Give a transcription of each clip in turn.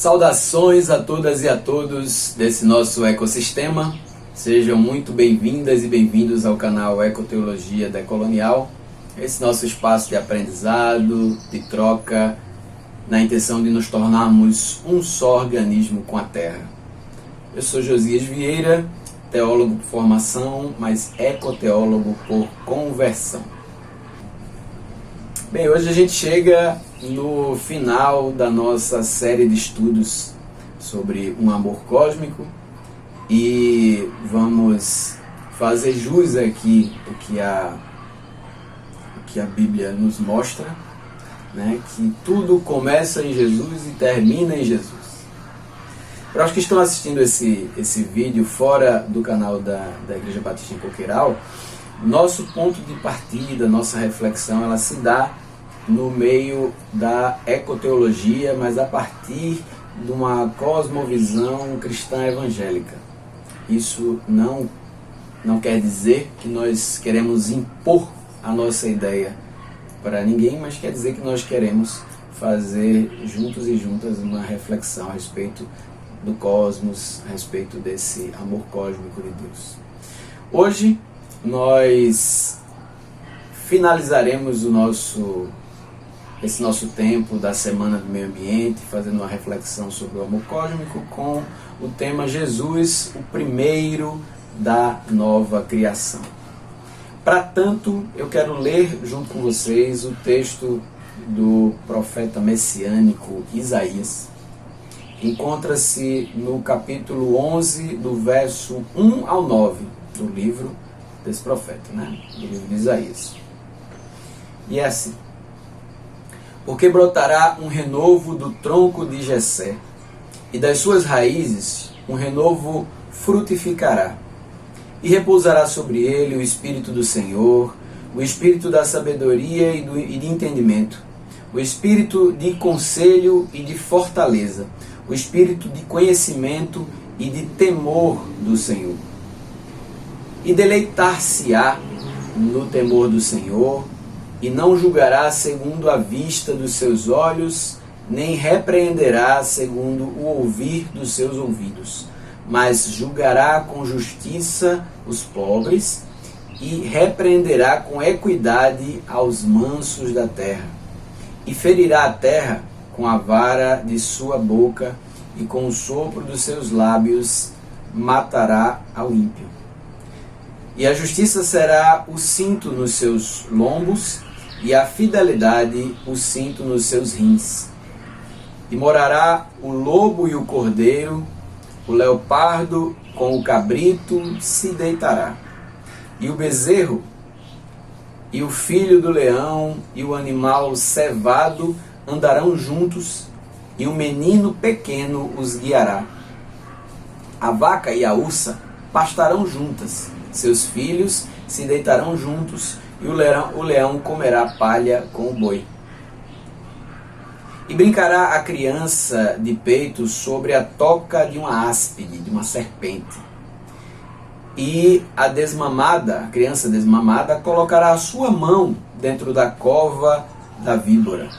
Saudações a todas e a todos desse nosso ecossistema. Sejam muito bem-vindas e bem-vindos ao canal Ecoteologia Decolonial, esse nosso espaço de aprendizado, de troca, na intenção de nos tornarmos um só organismo com a Terra. Eu sou Josias Vieira, teólogo por formação, mas ecoteólogo por conversão. Bem, hoje a gente chega no final da nossa série de estudos sobre um amor cósmico e vamos fazer jus aqui o que a Bíblia nos mostra, né? Que tudo começa em Jesus e termina em Jesus. Para os que estão assistindo esse vídeo fora do canal da Igreja Batista em Coqueiral, nosso ponto de partida, nossa reflexão, ela se dá no meio da ecoteologia, mas a partir de uma cosmovisão cristã evangélica. Isso não quer dizer que nós queremos impor a nossa ideia para ninguém, mas quer dizer que nós queremos fazer juntos e juntas uma reflexão a respeito do cosmos, a respeito desse amor cósmico de Deus. Hoje nós finalizaremos esse nosso tempo da Semana do Meio Ambiente, fazendo uma reflexão sobre o amor cósmico com o tema Jesus, o primeiro da nova criação. Para tanto, eu quero ler junto com vocês o texto do profeta messiânico Isaías. Encontra-se no capítulo 11, do verso 1 ao 9 do livro desse profeta, do livro de Isaías. E é assim: porque brotará um renovo do tronco de Jessé, e das suas raízes um renovo frutificará. E repousará sobre ele o Espírito do Senhor, o Espírito da sabedoria e de entendimento, o Espírito de conselho e de fortaleza, o Espírito de conhecimento e de temor do Senhor. E deleitar-se-á no temor do Senhor, e não julgará segundo a vista dos seus olhos, nem repreenderá segundo o ouvir dos seus ouvidos, mas julgará com justiça os pobres e repreenderá com equidade aos mansos da terra. E ferirá a terra com a vara de sua boca, e com o sopro dos seus lábios matará ao ímpio. E a justiça será o cinto nos seus lombos, e a fidelidade o cinto nos seus rins. E morará o lobo e o cordeiro, o leopardo com o cabrito se deitará. E o bezerro, e o filho do leão, e o animal cevado andarão juntos, e um menino pequeno os guiará. A vaca e a ursa pastarão juntas, seus filhos se deitarão juntos, e o leão comerá palha com o boi. E brincará a criança de peito sobre a toca de uma áspide, de uma serpente. E a criança desmamada, colocará a sua mão dentro da cova da víbora,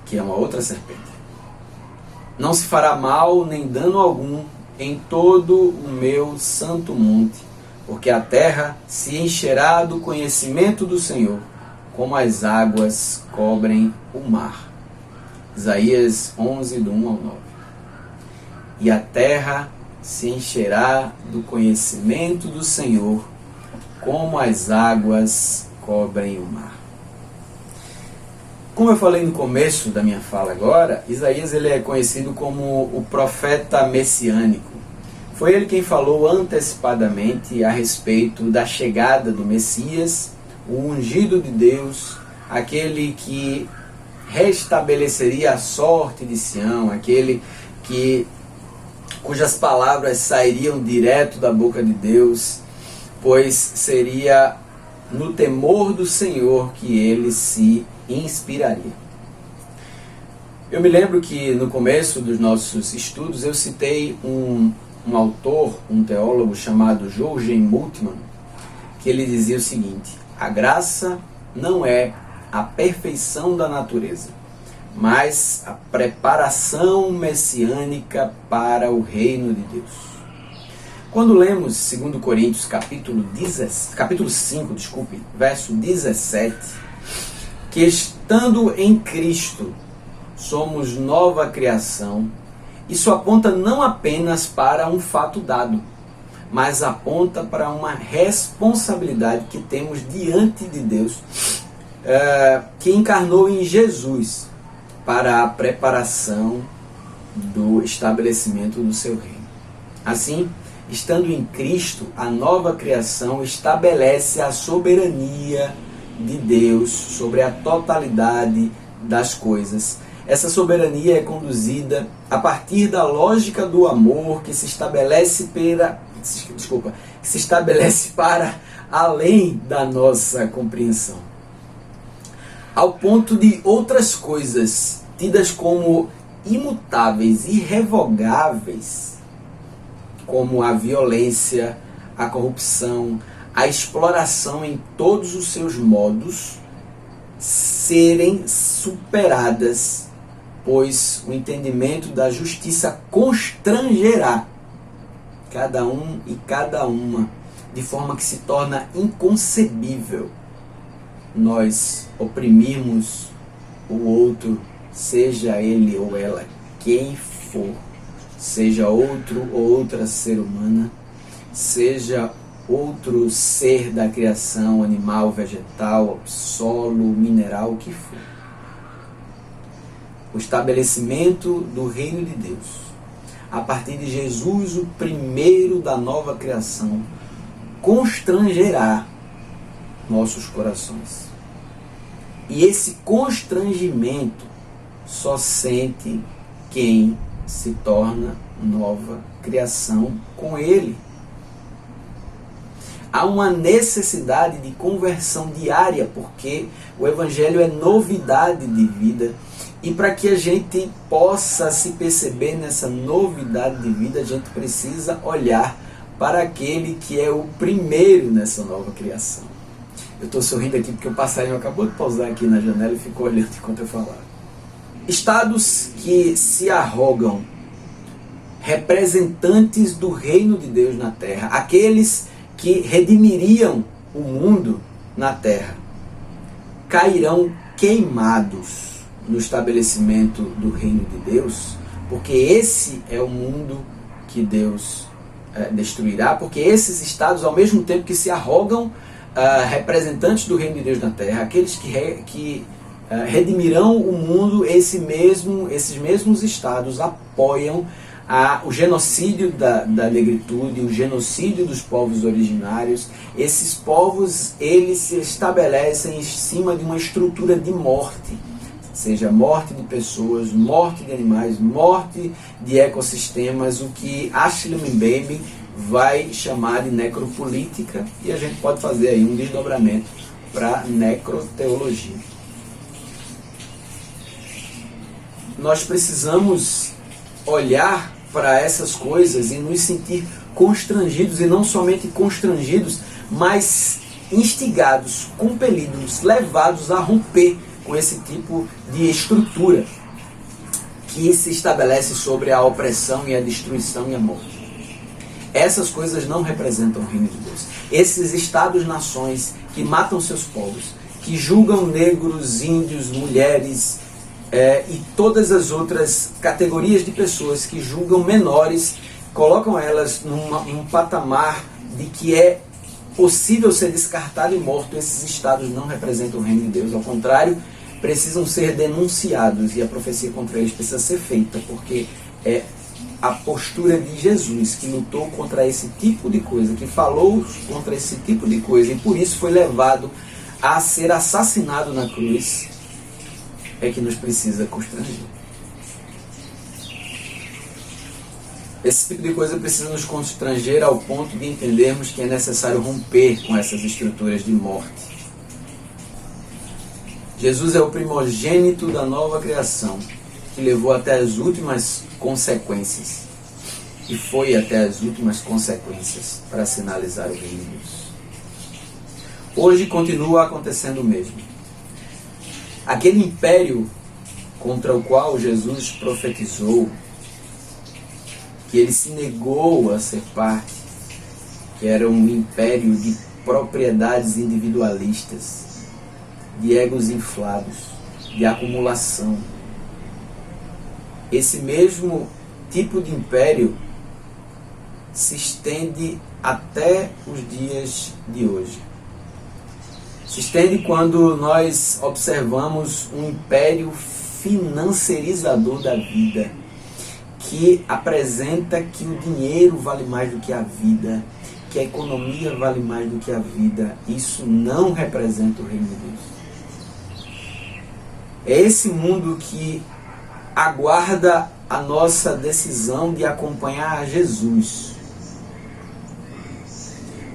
que é uma outra serpente. Não se fará mal nem dano algum em todo o meu santo monte, porque a terra se encherá do conhecimento do Senhor, como as águas cobrem o mar. Isaías 11, do 1 ao 9. E a terra se encherá do conhecimento do Senhor, como as águas cobrem o mar. Como eu falei no começo da minha fala agora, Isaías ele é conhecido como o profeta messiânico. Foi ele quem falou antecipadamente a respeito da chegada do Messias, o ungido de Deus, aquele que restabeleceria a sorte de Sião, aquele cujas palavras sairiam direto da boca de Deus, pois seria no temor do Senhor que ele se inspiraria. Eu me lembro que no começo dos nossos estudos eu citei um autor, um teólogo chamado Joachim Bultmann, que ele dizia o seguinte: a graça não é a perfeição da natureza, mas a preparação messiânica para o reino de Deus. Quando lemos 2 Coríntios capítulo 5, verso 17, que estando em Cristo somos nova criação, isso aponta não apenas para um fato dado, mas aponta para uma responsabilidade que temos diante de Deus, que encarnou em Jesus para a preparação do estabelecimento do seu reino. Assim, estando em Cristo, a nova criação estabelece a soberania de Deus sobre a totalidade das coisas. Essa soberania é conduzida a partir da lógica do amor que se estabelece para além da nossa compreensão, ao ponto de outras coisas tidas como imutáveis, irrevogáveis, como a violência, a corrupção, a exploração em todos os seus modos, serem superadas, pois o entendimento da justiça constrangerá cada um e cada uma, de forma que se torna inconcebível nós oprimirmos o outro, seja ele ou ela quem for, seja outro ou outra ser humana, seja outro ser da criação, animal, vegetal, solo, mineral, o que for. O estabelecimento do reino de Deus, a partir de Jesus, o primeiro da nova criação, constrangerá nossos corações. E esse constrangimento só sente quem se torna nova criação com Ele. Há uma necessidade de conversão diária, porque o Evangelho é novidade de vida. E para que a gente possa se perceber nessa novidade de vida, a gente precisa olhar para aquele que é o primeiro nessa nova criação. Eu estou sorrindo aqui porque o passarinho acabou de pousar aqui na janela e ficou olhando enquanto eu falava. Estados que se arrogam representantes do reino de Deus na terra, aqueles que redimiriam o mundo na terra, cairão queimados no estabelecimento do reino de Deus, porque esse é o mundo que Deus destruirá, porque esses estados, ao mesmo tempo que se arrogam representantes do reino de Deus na terra, aqueles que redimirão o mundo, esses mesmos estados apoiam o genocídio da negritude, o genocídio dos povos originários. Esses povos, eles se estabelecem em cima de uma estrutura de morte, seja morte de pessoas, morte de animais, morte de ecossistemas, o que Ashley Mbembe vai chamar de necropolítica, e a gente pode fazer aí um desdobramento para necroteologia. Nós precisamos olhar para essas coisas e nos sentir constrangidos, e não somente constrangidos, mas instigados, compelidos, levados a romper com esse tipo de estrutura que se estabelece sobre a opressão e a destruição e a morte. Essas coisas não representam o reino de Deus. Esses estados-nações que matam seus povos, que julgam negros, índios, mulheres e todas as outras categorias de pessoas que julgam menores, colocam elas num patamar de que é possível ser descartado e morto. Esses estados não representam o reino de Deus, ao contrário, precisam ser denunciados, e a profecia contra eles precisa ser feita, porque é a postura de Jesus, que lutou contra esse tipo de coisa, que falou contra esse tipo de coisa, e por isso foi levado a ser assassinado na cruz, é que nos precisa constranger. Esse tipo de coisa precisa nos constranger ao ponto de entendermos que é necessário romper com essas estruturas de morte. Jesus é o primogênito da nova criação, que levou até as últimas consequências, e foi até as últimas consequências para sinalizar o reino de Deus. Hoje continua acontecendo o mesmo. Aquele império contra o qual Jesus profetizou, que ele se negou a ser parte, que era um império de propriedades individualistas, de egos inflados, de acumulação. Esse mesmo tipo de império se estende até os dias de hoje. Se estende quando nós observamos um império financeirizador da vida, que apresenta que o dinheiro vale mais do que a vida, que a economia vale mais do que a vida. Isso não representa o reino de Deus. É esse mundo que aguarda a nossa decisão de acompanhar a Jesus.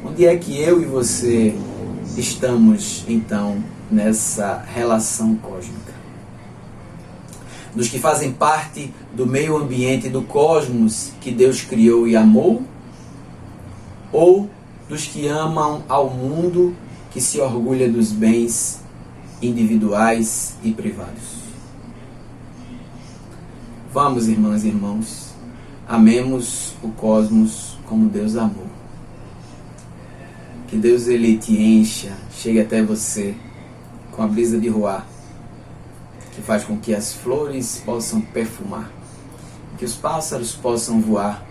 Onde é que eu e você estamos, então, nessa relação cósmica? Dos que fazem parte do meio ambiente do cosmos que Deus criou e amou? Ou dos que amam ao mundo que se orgulha dos bens individuais e privados? Vamos, irmãs e irmãos, amemos o cosmos como Deus amou. Que Deus ele te encha, chegue até você com a brisa de Ruá, que faz com que as flores possam perfumar, que os pássaros possam voar.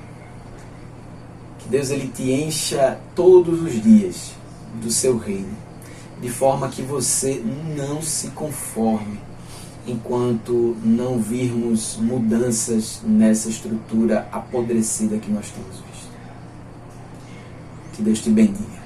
Que Deus ele te encha todos os dias do seu reino, de forma que você não se conforme enquanto não virmos mudanças nessa estrutura apodrecida que nós temos visto. Que Deus te bendiga.